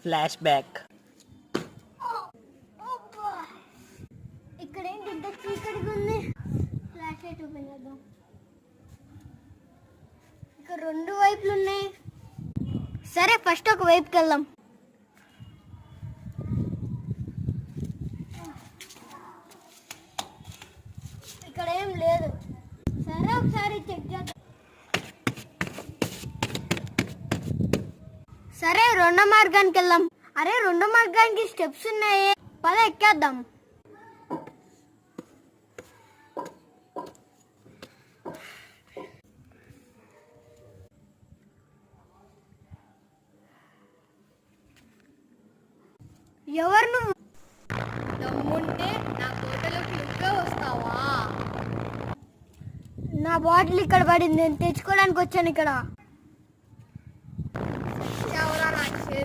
Flash back. ఇక్కడ ఏంటి ఇంత చీకటిగా ఉంది? ఫ్లాష్ లైట్ ఓపెన్ చేద్దాం. ఇక్కడ రెండు వైపులు ఉన్నాయి. సరే ఫస్ట్ ఒక వైపుకి వెళ్దాం. ఇక్కడ ఏం లేదు. సరే ఒకసారి చెక్ చేద్దాం. సరే రెండో మార్గానికి వెళ్దాం. అరే రెండో మార్గానికి స్టెప్స్ ఉన్నాయి, పద ఎక్కేద్దాం. ఎవరు నువ్వు? దమ్ముంటే నా తోటలోకి నువ్వే వస్తావా? నా బాటిల్ ఇక్కడ పడింది, నేను తెచ్చుకోవడానికి వచ్చాను ఇక్కడ.